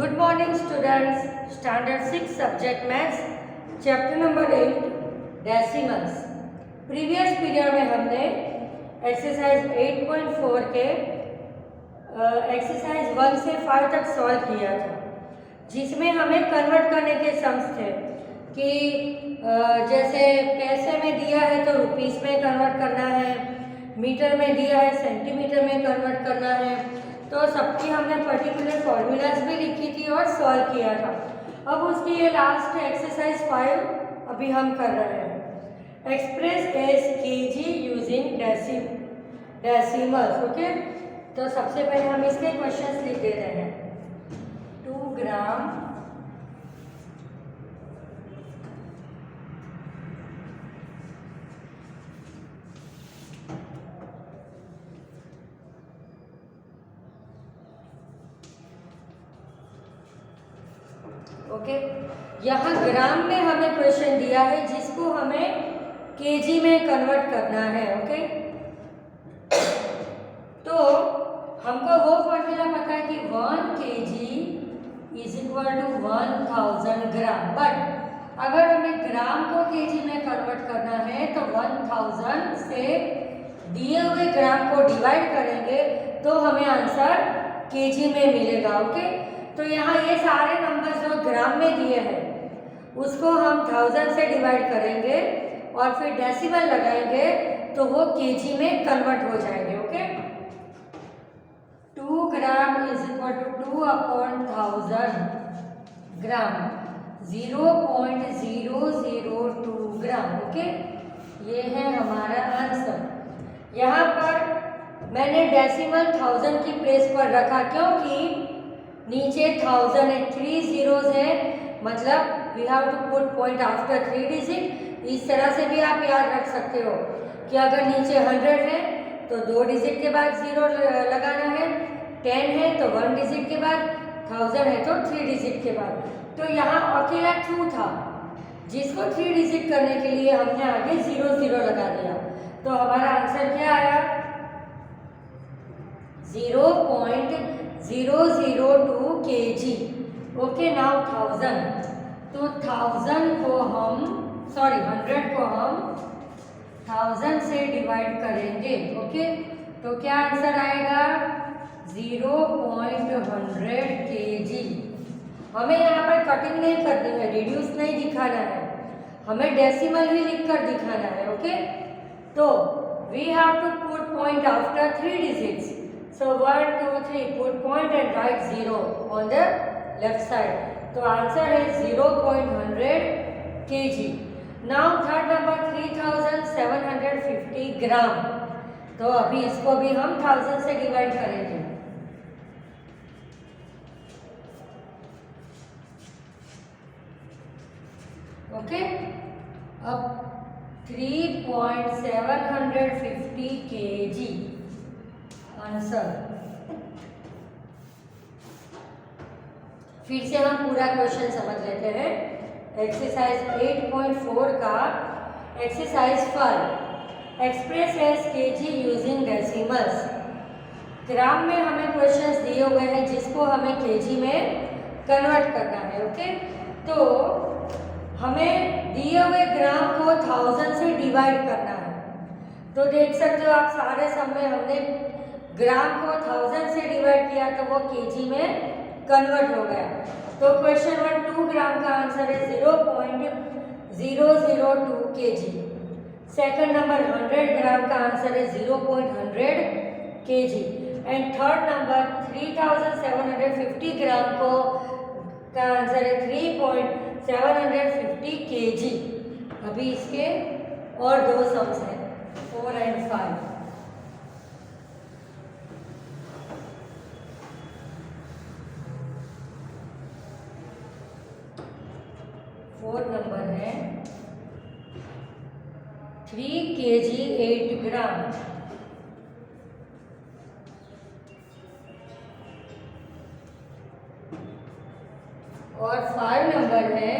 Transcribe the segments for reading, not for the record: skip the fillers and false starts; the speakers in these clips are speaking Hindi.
Good morning students. Standard 6 subject maths chapter number 8 decimals. Previous period में हमने एक्सरसाइज 8.4 के एक्सरसाइज 1 से 5 तक सॉल्व किया था, जिसमें हमें कन्वर्ट करने के सम्स थे कि जैसे पैसे में दिया है तो रुपीस में कन्वर्ट करना है, मीटर में दिया है सेंटीमीटर में कन्वर्ट करना है। तो सबकी हमने पर्टिकुलर फॉर्मूलाज भी लिखी थी और सॉल्व किया था। अब उसकी ये लास्ट एक्सरसाइज 5 अभी हम कर रहे हैं। Express as kg using decimals. Okay, तो सबसे पहले हम इसके क्वेश्चंस लिख दे रहे हैं। 2 ग्राम ओके, यहाँ ग्राम में हमें क्वेश्चन दिया है जिसको हमें केजी में कन्वर्ट करना है। ओके, तो हमको वो फॉर्मूला पता है कि 1 kg is equal to 1000 gram. But अगर हमें ग्राम को केजी में कन्वर्ट करना है तो 1000 से दिए हुए ग्राम को डिवाइड करेंगे तो हमें आंसर केजी में मिलेगा। ओके, तो यहाँ ये सारे नंबर्स जो ग्राम में दिए हैं उसको हम 1000 से डिवाइड करेंगे और फिर डेसिमल लगाएंगे तो वो केजी में कन्वर्ट हो जाएंगे। Okay, 2 gram is equal to 2/1000 gram, 0.002 gram. Okay, ये है हमारा आंसर। यहाँ पर मैंने डेसिमल 1000 की प्लेस पर रखा क्योंकि नीचे 1000 है, 3 zeros है, मतलब we have to put point after 3 digit. इस तरह से भी आप याद रख सकते हो कि अगर नीचे 100 है तो 2 डिजिट के बाद 0 लगाना है, 10 है तो 1 डिजिट के बाद, 1000 है तो 3 डिजिट के बाद। तो यहाँ अकेला 2 था जिसको 3 डिजिट करने के लिए हमने आगे 0 0 लगा दिया। तो हमारा आंसर क्या आया? 0.002 kg। ओके, नाउ 1000, तो 1000 को हम 100 को हम 1000 से डिवाइड करेंगे। ओके, तो क्या आंसर आएगा? 0.100 kg। हमें यहाँ पर कटिंग नहीं करनी है, रिड्यूस नहीं दिखाना है, हमें डेसिमल ही लिखकर दिखाना है। ओके, तो we have to put point after 3 digits. So 1, 2, 3, put point and write 0 on the left side. So answer is 0.100 kg. Now third number 3750 ग्राम। तो अभी इसको भी हम 1000 से डिवाइड करेंगे। ओके, अब 3750 kg आंसर। फिर से हम पूरा क्वेश्चन समझ लेते हैं। एक्सरसाइज 8.4 का exercise 5 express as kg using decimals. Gram में हमें क्वेश्चंस दिए हुए हैं जिसको हमें केजी में कन्वर्ट करना है। ओके, तो हमें दिए हुए ग्राम को 1000 से डिवाइड करना है। तो देख सकते हो आप सारे सम में हमने ग्राम को 1000 से डिवाइड किया तो वो केजी में कन्वर्ट हो गया। तो क्वेश्चन 1 2 ग्राम का आंसर है 0.002 kg। सेकंड नंबर 100 ग्राम का आंसर है 0.100 kg। एंड थर्ड नंबर 3750 ग्राम को का आंसर है 3.750 kg। अभी इसके और 2 सम्स हैं, 4 and 5। फोर्थ नंबर है 3 kg 8 ग्राम। और 5 नंबर है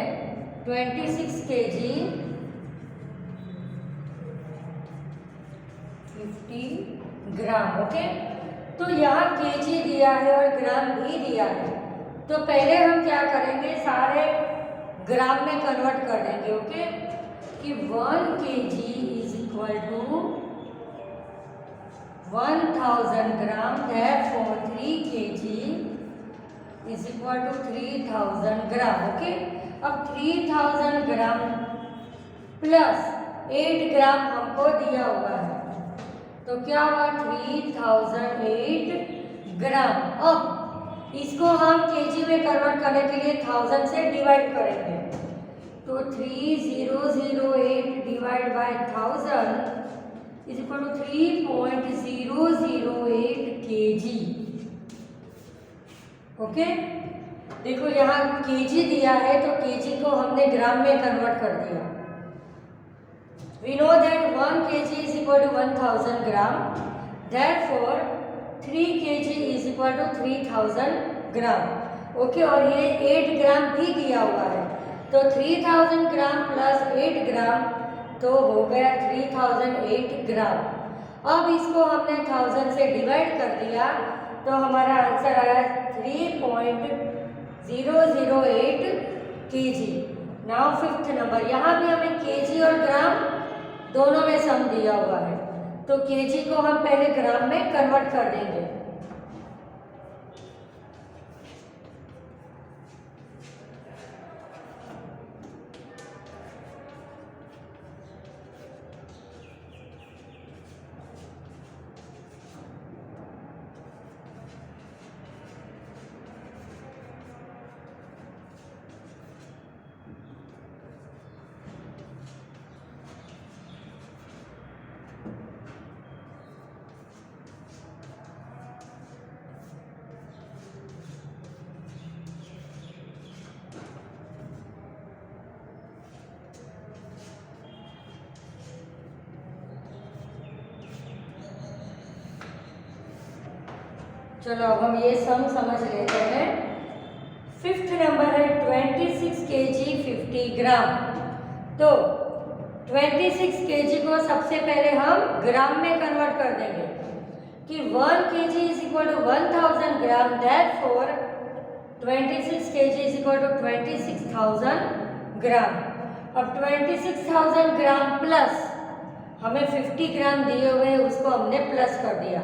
26 kg 50 ग्राम। ओके, तो यहाँ केजी दिया है और ग्राम भी दिया है, तो पहले हम क्या करेंगे, सारे ग्राम में कन्वर्ट कर देंगे। ओके, कि 1 kg is equal to 1000 gram, therefore 3 kg is equal to 3000 gram. Okay, अब 3000 ग्राम प्लस 8 ग्राम हमको दिया हुआ है, तो क्या हुआ 3008 ग्राम। अब इसको हम केजी में कन्वर्ट करने के लिए 1000 से डिवाइड करेंगे, तो 3008 divide by 1000 is equal to 3.008 kg। Okay, देखो यहाँ केजी दिया है तो केजी को हमने ग्राम में कन्वर्ट कर दिया। We know that 1 kg is equal to 1000 gram, therefore 3 kg is equal to 3000 gram. Okay, और ये 8 ग्राम भी दिया हुआ है, तो 3000 ग्राम प्लस 8 ग्राम तो हो गया 3008 ग्राम। अब इसको हमने 1000 से डिवाइड कर दिया तो हमारा आंसर आया 3.008 kg। नाउ 5th नंबर, यहाँ भी हमें केजी और ग्राम दोनों में सम दिया हुआ है, तो केजी को हम पहले ग्राम में कन्वर्ट कर देंगे। चलो अब हम ये सम समझ लेते हैं। 5th नंबर है 26 kg 50 ग्राम। तो 26 kg को सबसे पहले हम ग्राम में कन्वर्ट कर देंगे कि 1 kg is equal to 1000 gram, therefore 26 kg is equal to 26000 gram. अब 26000 ग्राम प्लस हमें 50 ग्राम दिए हुए हैं, उसको हमने प्लस कर दिया,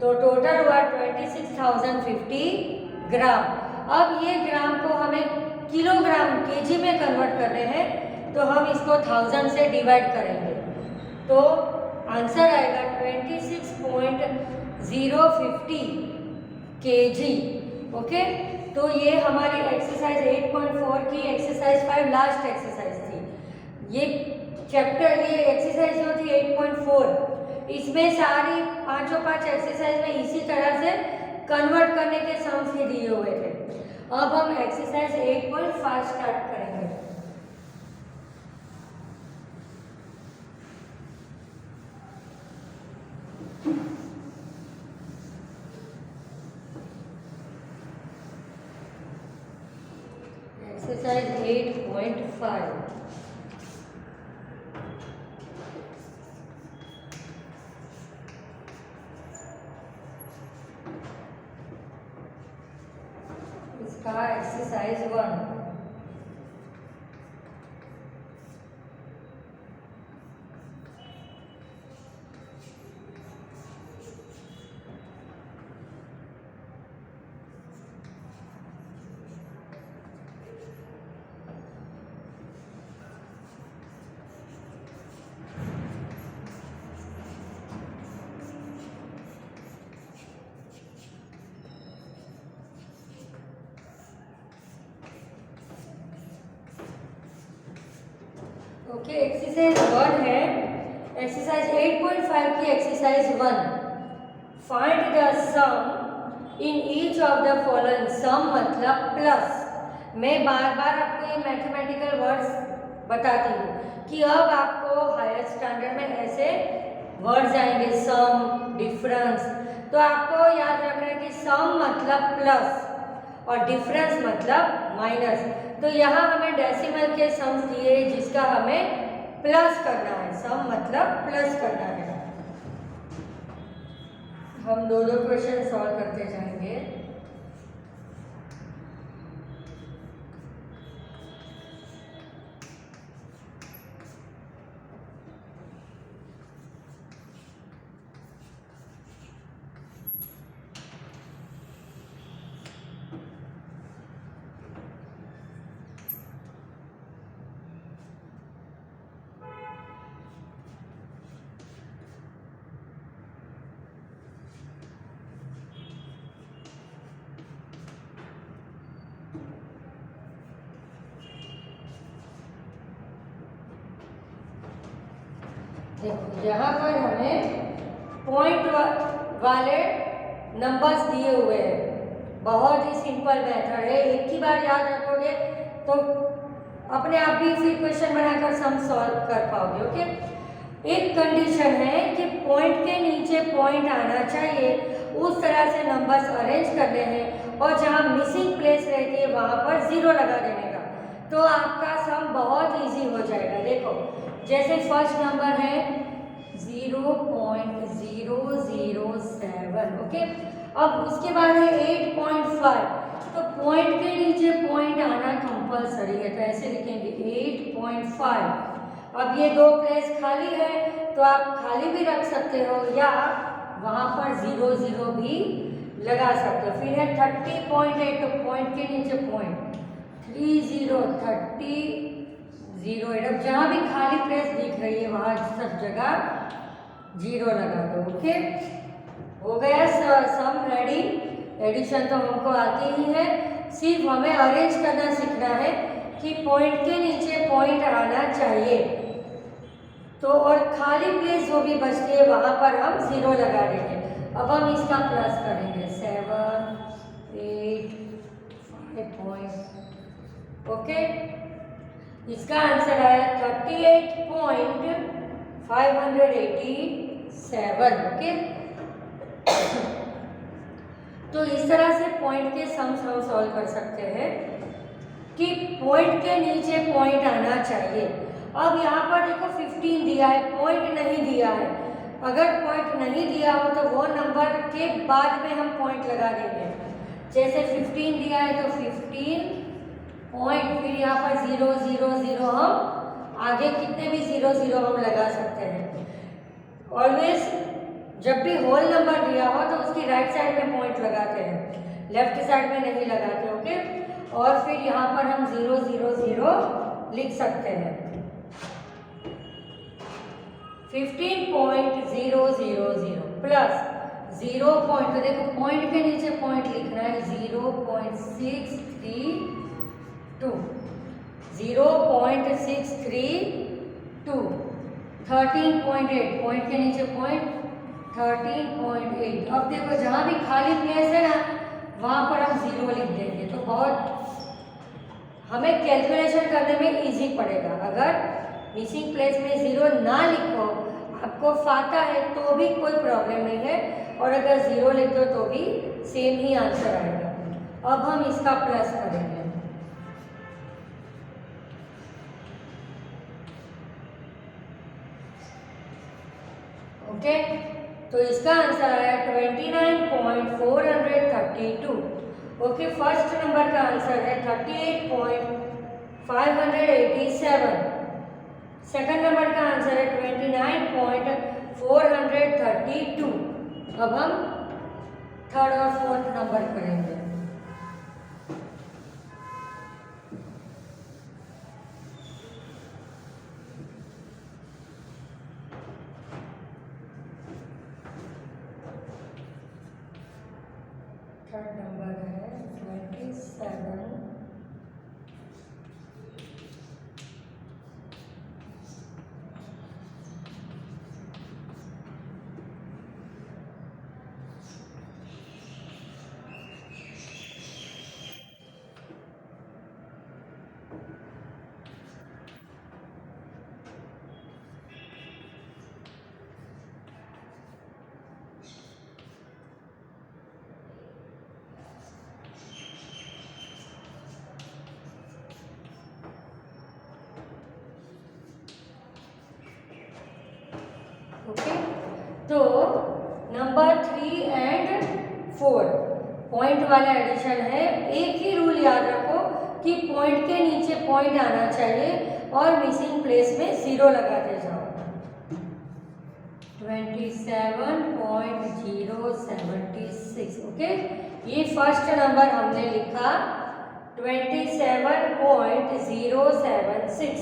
तो टोटल हुआ 26050 ग्राम। अब ये ग्राम को हमें किलोग्राम केजी में कन्वर्ट करने हैं, तो हम इसको 1000 से डिवाइड करेंगे, तो आंसर आएगा 26.050 kg। ओके, तो ये हमारी एक्सरसाइज 8.4 की एक्सरसाइज 5 लास्ट एक्सरसाइज थी। ये चैप्टर, ये एक्सरसाइज जो थी 8.4, इसमें सारी 5 एक्सरसाइज में इसी तरह से कन्वर्ट करने के सम्स ही दिए हुए थे। अब हम एक्सरसाइज 8.5 स्टार्ट करेंगे। एक्सरसाइज 8.5, इसका एक्सरसाइज 1। ओके, एक्सरसाइज 1 है, एक्सरसाइज 8.5 की exercise 1। Find the sum in each of the following. Sum मतलब प्लस। मैं बार बार आपको ये मैथमेटिकल वर्ड्स बताती हूँ कि अब आपको हायर स्टैंडर्ड में ऐसे वर्ड्स आएंगे, सम, डिफरेंस, तो आपको याद रखना है कि सम मतलब प्लस और डिफरेंस मतलब माइनस। तो यहाँ हमें डेसिमल के सम्स दिए जिसका हमें प्लस करना है, सम मतलब प्लस करना है। हम दो क्वेश्चन सॉल्व करते जाएंगे। देखो यहाँ पर हमें पॉइंट वाले नंबर्स दिए हुए हैं। बहुत ही सिंपल मेथड है, एक ही बार याद रखोगे तो अपने आप भी फिर क्वेश्चन बनाकर सम सॉल्व कर पाओगे। ओके, एक कंडीशन है कि पॉइंट के नीचे पॉइंट आना चाहिए, उस तरह से नंबर्स अरेंज करने हैं और जहाँ मिसिंग प्लेस रहती है वहाँ पर जीरो लगा देने का, तो आपका सम बहुत इजी हो जाएगा। देखो जैसे फर्स्ट नंबर है 0.007। ओके, अब उसके बाद है 8.5, तो पॉइंट के नीचे पॉइंट आना कंपलसरी है, तो ऐसे लिखेंगे 8.5। अब ये दो प्लेस खाली है तो आप खाली भी रख सकते हो या वहाँ पर 0 भी लगा सकते हो। फिर है 30.8, तो पॉइंट के नीचे पॉइंट 30, अब जहाँ भी खाली प्लेस दिख रही है वहाँ सब जगह 0 लगा दो। ओके, हो गया सम रेडी। एडिशन तो हमको आती ही है, सिर्फ हमें अरेंज करना सीखना है कि पॉइंट के नीचे पॉइंट आना चाहिए, तो और खाली प्लेस जो भी बचती है वहाँ पर हम 0 लगा देंगे। अब हम इसका प्लस करेंगे 7, 8, 5 ओके, इसका आंसर आया 38.587। ओके, तो इस तरह से पॉइंट के सम्स हम सॉल्व कर सकते हैं कि पॉइंट के नीचे पॉइंट आना चाहिए। अब यहाँ पर देखो 15 दिया है, पॉइंट नहीं दिया है। अगर पॉइंट नहीं दिया हो तो वो नंबर के बाद में हम पॉइंट लगा देंगे। जैसे 15 दिया है तो 15 पॉइंट, फिर यहाँ पर 0 0 0, हम आगे कितने भी 0 0 हम लगा सकते हैं। ऑलवेज जब भी होल नंबर दिया हो तो उसकी राइट साइड में पॉइंट लगाते हैं, लेफ्ट साइड में नहीं लगाते। ओके, और फिर यहाँ पर हम 0 0 0 लिख सकते हैं। 15.000 प्लस 0 पॉइंट, तो देखो पॉइंट के नीचे पॉइंट लिखना है 0.632, 0.632, 13.8, पॉइंट के नीचे पॉइंट 13.8। अब देखो जहाँ भी खाली प्लेस है ना वहाँ पर हम 0 लिख देंगे, तो बहुत हमें कैलकुलेशन करने में इजी पड़ेगा। अगर मिसिंग प्लेस में 0 ना लिखो, आपको फाता है तो भी कोई प्रॉब्लम नहीं है, और अगर 0 लिख दो तो भी सेम ही आंसर आएगा। अब हम इसका प्लस करेंगे। ओके, तो इसका आंसर आया 29.432। ओके, फर्स्ट नंबर का आंसर है 38.587। सेकंड नंबर का आंसर है 29.432। अब हम थर्ड और फोर्थ नंबर करेंगे। थर्ड नंबर है 27, ओके, तो नंबर 3 एंड 4 पॉइंट वाला एडिशन है। एक ही रूल याद रखो कि पॉइंट के नीचे पॉइंट आना चाहिए और मिसिंग प्लेस में 0 लगाते जाओ। 27.076। ओके, ये फर्स्ट नंबर हमने लिखा 27.076।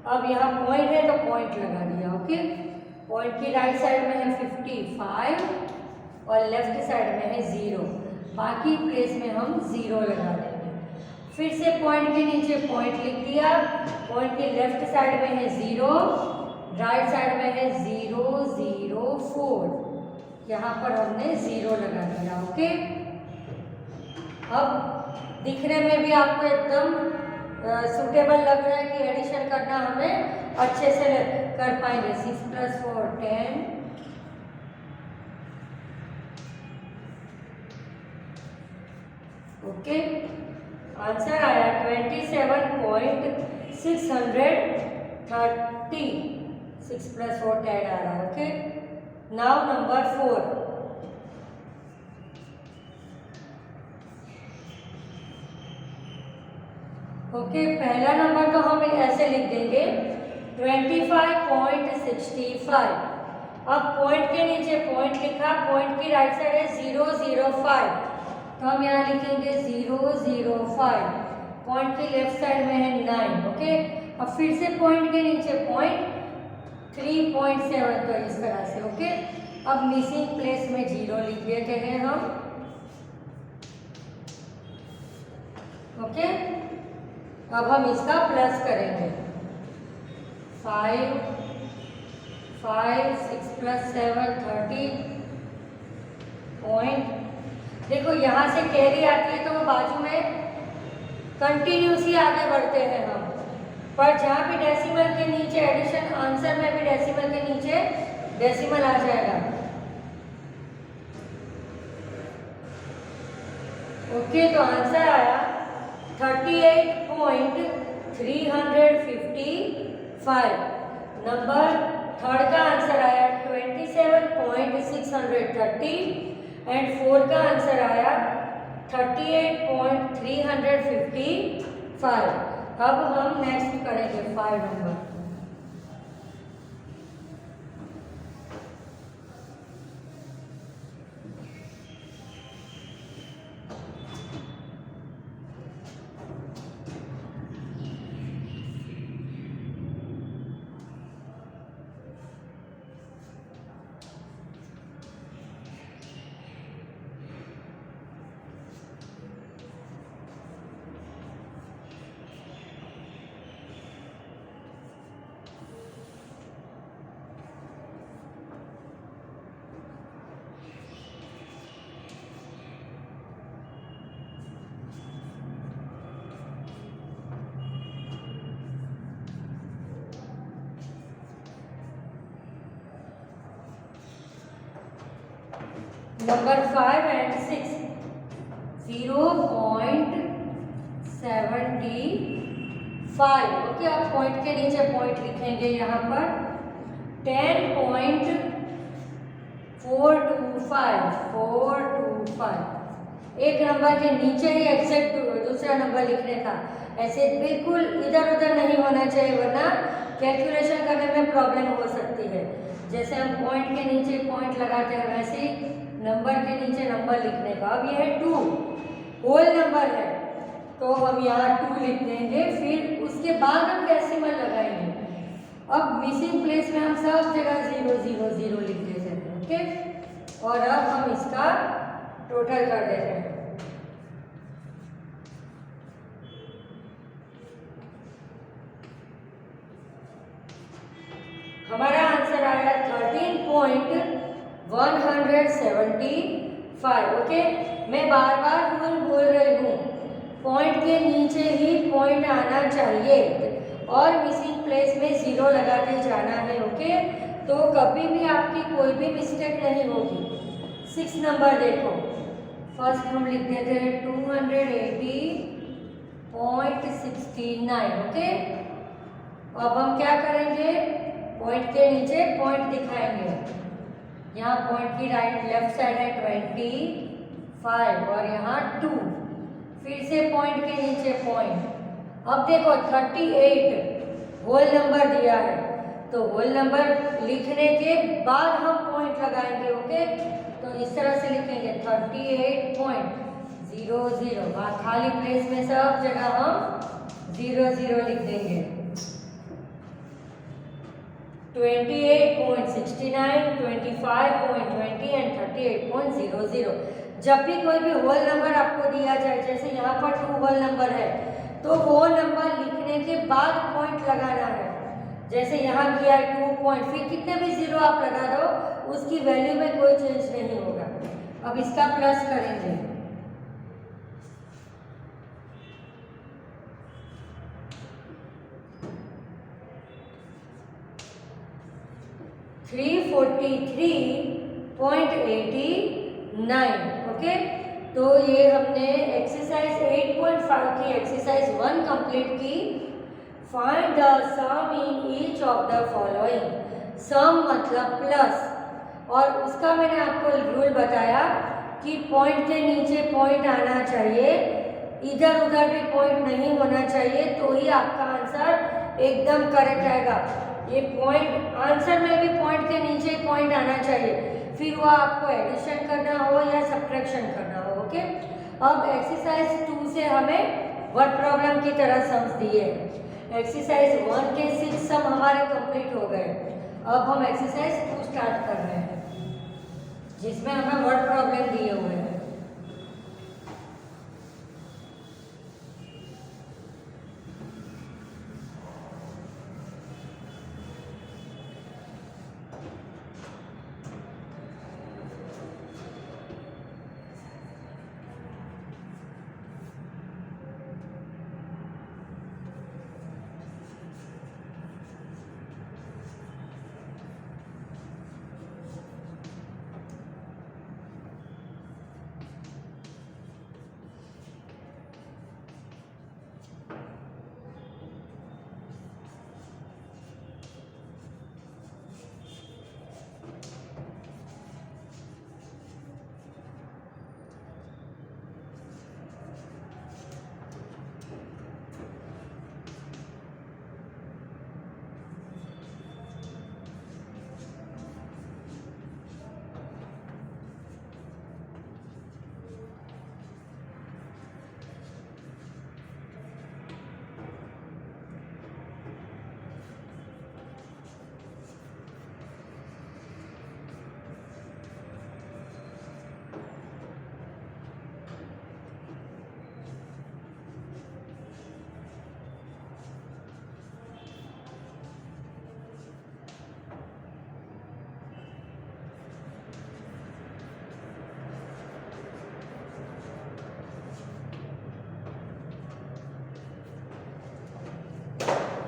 अब यहाँ पॉइंट है तो पॉइंट लगा दिया। ओके, पॉइंट की राइट साइड में है 55 और लेफ्ट साइड में है 0, बाकी प्लेस में हम 0 लगा देंगे। फिर से पॉइंट के नीचे पॉइंट लिख दिया, पॉइंट के लेफ्ट साइड में है 0, राइट साइड में है 0 0 4, यहाँ पर हमने 0 लगा दिया। ओके, अब दिखने में भी आपको एकदम सूटेबल लग रहा है कि एडिशन करना हमें अच्छे से कर पाएंगे। 6 + 4 10, ओके, आंसर आया 27.630। 6 + 4 10 आ रहा है। Okay, now number 4। ओके, पहला नंबर तो हम ऐसे लिख देंगे 25.65। अब पॉइंट के नीचे पॉइंट लिखा, पॉइंट की राइट साइड है 005, तो हम यहाँ लिखेंगे 005। पॉइंट की लेफ्ट साइड में है 9। ओके, अब फिर से पॉइंट के नीचे पॉइंट 3.7, तो इस तरह से। ओके, अब मिसिंग प्लेस में 0 लिख देते हैं हम। ओके, अब हम इसका प्लस करेंगे। 5 6 + 7 30 पॉइंट। देखो यहाँ से कैरी आती है तो वो बाजू में कंटिन्यूसली आगे बढ़ते हैं हम, पर जहाँ भी डेसिमल के नीचे एडिशन, आंसर में भी डेसिमल के नीचे डेसिमल आ जाएगा। ओके, तो आंसर आया 38.355। नंबर थर्ड का आंसर आया 27.630 एंड 4 का आंसर आया 38.355। अब हम नेक्स्ट करेंगे 5 नंबर। Number 5 and 6 0.75। ओके, आप पॉइंट के नीचे पॉइंट लिखेंगे यहाँ पर 10.425। एक नंबर के नीचे ही एग्जैक्ट दूसरा नंबर लिखने का, ऐसे बिल्कुल इधर उधर नहीं होना चाहिए, वरना कैलकुलेशन करने में प्रॉब्लम हो सकती है। जैसे हम पॉइंट के नीचे पॉइंट लगाते हैं वैसे ही नंबर के नीचे नंबर लिखने का। अब यह है 2, होल नंबर है, तो हम यहाँ 2 लिख देंगे, फिर उसके बाद हम डेसिमल लगाएंगे। अब मिसिंग प्लेस में हम सब जगह 0 0 0 लिख देते हैं। ओके, और अब हम इसका टोटल कर देते हैं। हमारा आंसर आया 13.175। ओके, मैं बार बार रूल बोल रही हूँ, पॉइंट के नीचे ही पॉइंट आना चाहिए और मिसिंग प्लेस में 0 लगाते जाना है। ओके, तो कभी भी आपकी कोई भी मिस्टेक नहीं होगी। 6 नंबर देखो, फर्स्ट हम लिख देते हैं 280.69। ओके, अब हम क्या करेंगे, पॉइंट के नीचे पॉइंट दिखाएंगे। यहाँ पॉइंट की राइट लेफ्ट साइड है 25 और यहाँ 2, फिर से पॉइंट के नीचे पॉइंट। अब देखो 38 होल नंबर दिया है, तो होल नंबर लिखने के बाद हम पॉइंट लगाएंगे। ओके, तो इस तरह से लिखेंगे 38.00, खाली प्लेस में सब जगह हम 0 0 लिख देंगे। 28.69, 25.20 एंड 38.00। जब भी कोई भी होल नंबर आपको दिया जाए, जैसे यहाँ पर 2 होल नंबर है, तो वो नंबर लिखने के बाद पॉइंट लगाना है। जैसे यहाँ किया 2 पॉइंट, फिर कितने भी जीरो आप लगा दो उसकी वैल्यू में कोई चेंज नहीं होगा। अब इसका प्लस करेंगे, 343.89। ओके, तो ये हमने एक्सरसाइज 8.5 की एक्सरसाइज 1 कंप्लीट की। Find the sum in each of the following. Sum मतलब प्लस, और उसका मैंने आपको रूल बताया कि पॉइंट के नीचे पॉइंट आना चाहिए, इधर उधर भी पॉइंट नहीं होना चाहिए, तो ही आपका आंसर एकदम करेक्ट आएगा। ये पॉइंट आंसर में भी पॉइंट के नीचे पॉइंट आना चाहिए, फिर वो आपको एडिशन करना हो या सब्ट्रैक्शन करना हो। ओके, अब एक्सरसाइज 2 से हमें वर्ड प्रॉब्लम की तरह सम्स दिए। एक्सरसाइज 1 के 6 सम हमारे कंप्लीट हो गए। अब हम एक्सरसाइज 2 स्टार्ट कर रहे हैं जिसमें हमें वर्ड प्रॉब्लम दिए हुए हैं।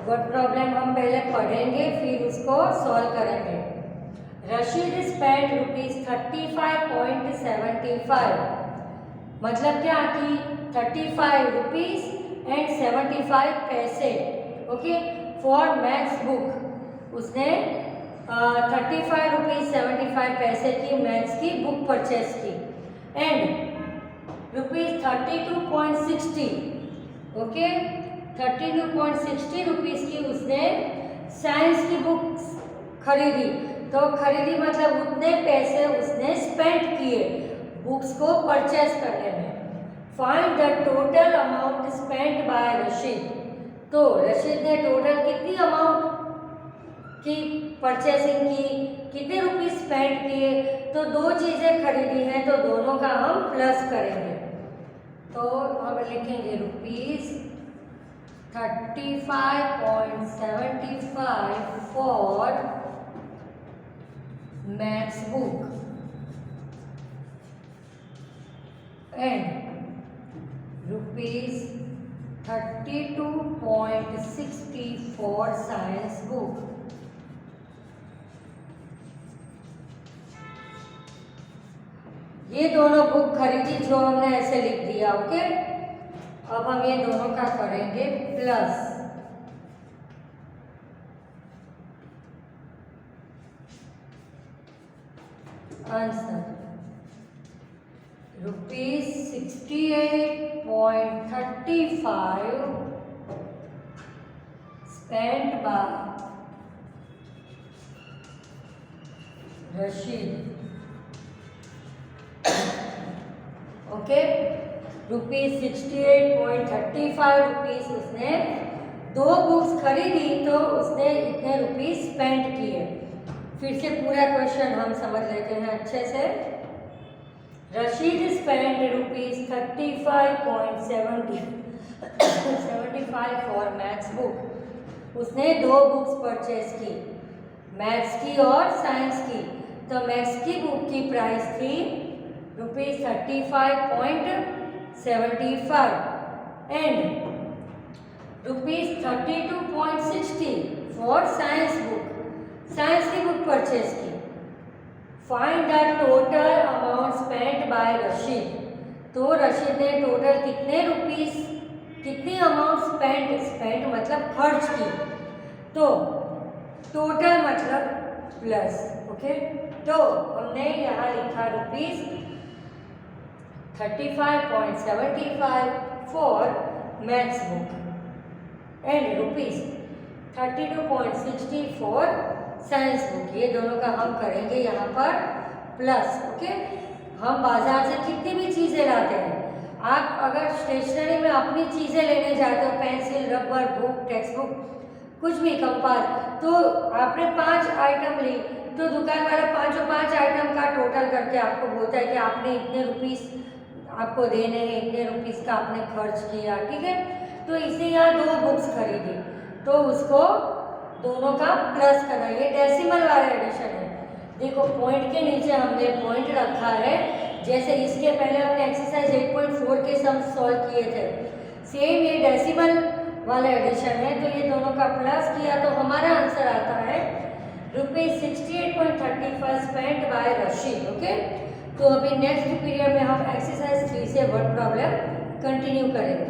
वर्ड प्रॉब्लम हम पहले पढ़ेंगे फिर उसको सॉल्व करेंगे। रशीद स्पेंड ₹35.75, मतलब क्या कि 35 रुपीज एंड 75 पैसे। ओके, फॉर मैथ्स बुक उसने 35 रुपीज 75 पैसे की मैथ्स की बुक परचेस की, एंड ₹32.60, ओके 32.60 रुपीज़ की उसने साइंस की बुक खरीदी। तो खरीदी मतलब उतने पैसे उसने स्पेंड किए बुक्स को परचेस करने में। Find the total amount spend by Rashid. तो रशीद ने टोटल कितनी अमाउंट की परचेसिंग की, कितने रुपीस स्पेंड किए, तो दो चीज़ें खरीदी हैं तो दोनों का हम प्लस करेंगे। तो हम लिखेंगे ₹35.75 for maths book and ₹32.60 for science book. ये दोनों बुक खरीदी जो हमने ऐसे लिख दिया। ओके, अब हम ये दोनों का करेंगे plus. Answer ₹68.35 spend by Rashid. Okay, ₹68.35 उसने दो बुक्स खरीदी तो उसने इतने रुपीस स्पेंड किए। फिर से पूरा क्वेश्चन हम समझ लेते हैं अच्छे से। Rashid spend ₹35.75 for maths book. उसने 2 बुक्स परचेज की, मैथ्स की और साइंस की। तो मैथ्स की बुक की प्राइस थी ₹35.75 and ₹32.60 for science book, science की बुक परचेज की। Find the total amount spent by Rashid. तो रशीद ने टोटल कितनी अमाउंट स्पेंट मतलब खर्च की, तो टोटल मतलब प्लस। ओके, तो हमने यहाँ लिखा ₹35.75 for maths book and ₹32.60 for science book. ये दोनों का हम करेंगे यहाँ पर प्लस। ओके, हम बाजार से कितनी भी चीज़ें लाते हैं, आप अगर स्टेशनरी में अपनी चीज़ें लेने जाते हो, pencil, rubber, book, text book, कुछ भी, कंपास, तो आपने 5 आइटम ली, तो दुकान वाला 5 आइटम का टोटल करके आपको बोलता है कि आपने इतने रुपीस आपको देने हैं, इतने रुपीस का आपने खर्च किया। ठीक है, तो इसे यहाँ 2 बुक्स खरीदी, तो उसको दोनों का प्लस करना। ये डेसिमल वाला एडिशन है। देखो पॉइंट के नीचे हमने पॉइंट रखा है, जैसे इसके पहले हमने एक्सरसाइज 8.4 के सम सॉल्व किए थे, सेम ये डेसिमल वाला एडिशन है। तो ये दोनों का प्लस किया तो हमारा आंसर आता है ₹68.35 स्पेंट बाय रशीद। ओके, तो अभी नेक्स्ट पीरियड में हम एक्सरसाइज 3 से वर्ड प्रॉब्लम कंटिन्यू करेंगे।